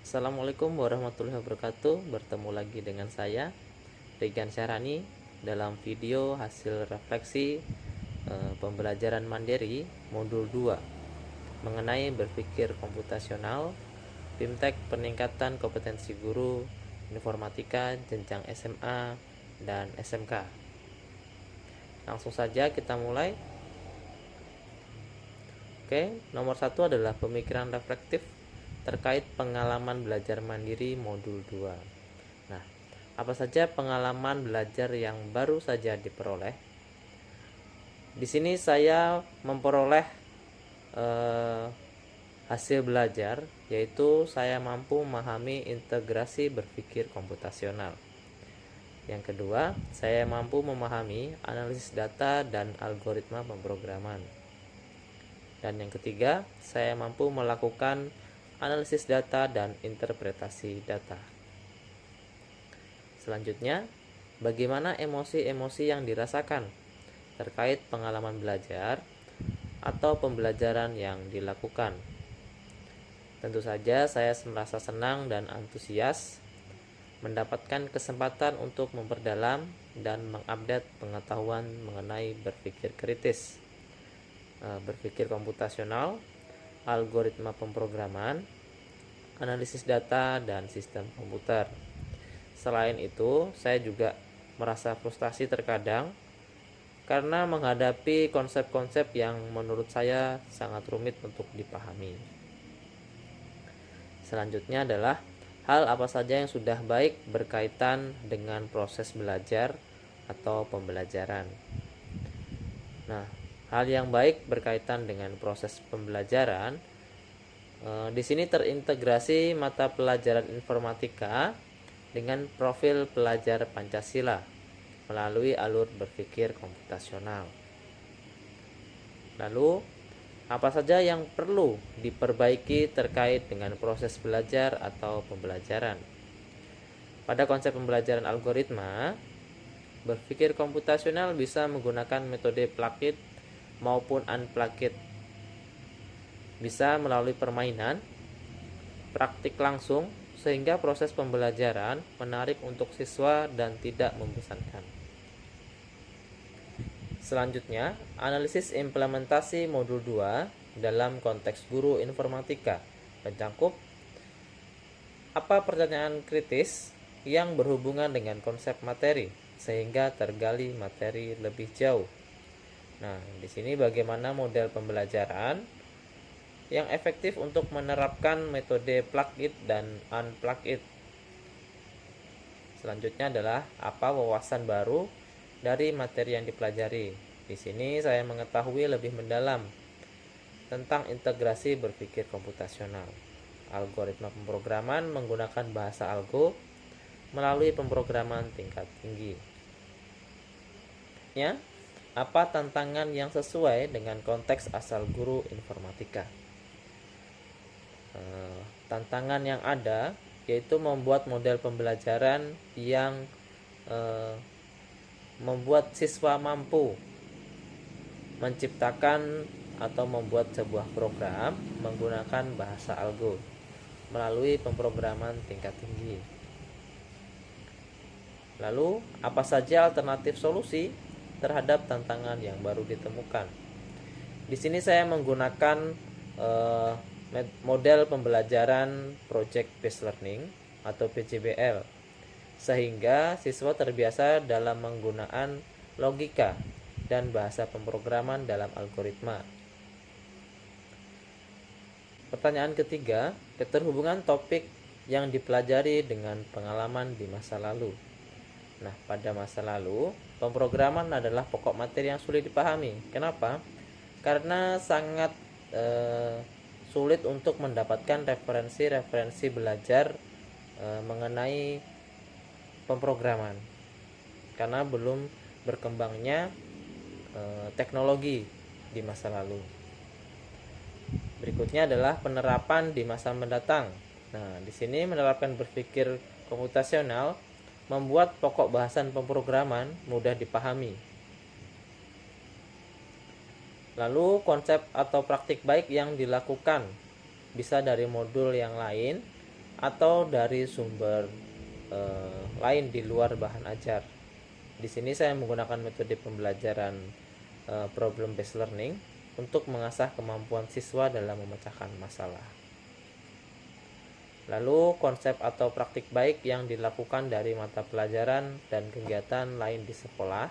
Assalamualaikum warahmatullahi wabarakatuh. Bertemu lagi dengan saya Regan Syarani dalam video hasil refleksi pembelajaran mandiri modul 2 mengenai berpikir komputasional BIMTEK peningkatan kompetensi guru informatika jenjang SMA dan SMK. Langsung saja kita mulai. Oke, nomor 1 adalah pemikiran reflektif terkait pengalaman belajar mandiri modul 2. Nah, apa saja pengalaman belajar yang baru saja diperoleh? Di sini saya memperoleh hasil belajar, yaitu saya mampu memahami integrasi berpikir komputasional. Yang kedua, saya mampu memahami analisis data dan algoritma pemrograman. Dan yang ketiga, saya mampu melakukan analisis data dan interpretasi data. Selanjutnya, bagaimana emosi-emosi yang dirasakan terkait pengalaman belajar atau pembelajaran yang dilakukan? Tentu saja saya merasa senang dan antusias mendapatkan kesempatan untuk memperdalam dan mengupdate pengetahuan mengenai berpikir kritis, berpikir komputasional, algoritma pemrograman, analisis data, dan sistem komputer. Selain itu, saya juga merasa frustasi terkadang karena menghadapi konsep-konsep yang menurut saya sangat rumit untuk dipahami. Selanjutnya adalah hal apa saja yang sudah baik berkaitan dengan proses belajar atau pembelajaran. Nah, hal yang baik berkaitan dengan proses pembelajaran, di sini terintegrasi mata pelajaran informatika dengan profil pelajar Pancasila melalui alur berpikir komputasional. Lalu, apa saja yang perlu diperbaiki terkait dengan proses belajar atau pembelajaran? Pada konsep pembelajaran algoritma, berpikir komputasional bisa menggunakan metode plug-in maupun unplugged. Bisa melalui permainan, praktik langsung, sehingga proses pembelajaran menarik untuk siswa dan tidak membosankan. Selanjutnya, analisis implementasi modul 2 dalam konteks guru informatika mencakup apa pertanyaan kritis yang berhubungan dengan konsep materi sehingga tergali materi lebih jauh. Nah, di sini bagaimana model pembelajaran yang efektif untuk menerapkan metode plug-in dan unplug-in. Selanjutnya adalah apa wawasan baru dari materi yang dipelajari. Di sini saya mengetahui lebih mendalam tentang integrasi berpikir komputasional, algoritma pemrograman menggunakan bahasa algo melalui pemrograman tingkat tinggi. Ya, apa tantangan yang sesuai dengan konteks asal guru informatika? Tantangan yang ada yaitu membuat model pembelajaran yang membuat siswa mampu menciptakan atau membuat sebuah program menggunakan bahasa algo melalui pemrograman tingkat tinggi. Lalu, apa saja alternatif solusi terhadap tantangan yang baru ditemukan? Di sini saya menggunakan model pembelajaran Project Based Learning atau PJBL, sehingga siswa terbiasa dalam menggunakan logika dan bahasa pemrograman dalam algoritma. Pertanyaan ketiga, keterhubungan topik yang dipelajari dengan pengalaman di masa lalu. Nah, pada masa lalu, pemrograman adalah pokok materi yang sulit dipahami. Kenapa? Karena sangat sulit untuk mendapatkan referensi-referensi belajar mengenai pemrograman. Karena belum berkembangnya teknologi di masa lalu. Berikutnya adalah penerapan di masa mendatang. Nah, di sini menerapkan berpikir komputasional membuat pokok bahasan pemrograman mudah dipahami. Lalu konsep atau praktik baik yang dilakukan bisa dari modul yang lain atau dari sumber lain di luar bahan ajar. Di sini saya menggunakan metode pembelajaran problem based learning untuk mengasah kemampuan siswa dalam memecahkan masalah. Lalu konsep atau praktik baik yang dilakukan dari mata pelajaran dan kegiatan lain di sekolah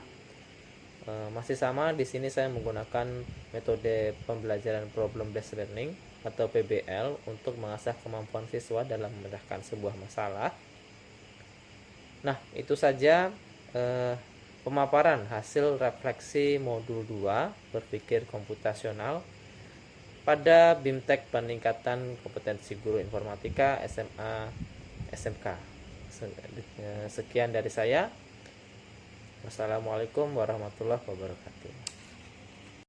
masih sama. Di sini saya menggunakan metode pembelajaran problem based learning atau PBL untuk mengasah kemampuan siswa dalam memecahkan sebuah masalah. Nah, itu saja pemaparan hasil refleksi modul 2 berpikir komputasional pada BIMTEK peningkatan kompetensi guru informatika SMA SMK. Sekian dari saya. Wassalamualaikum warahmatullahi wabarakatuh.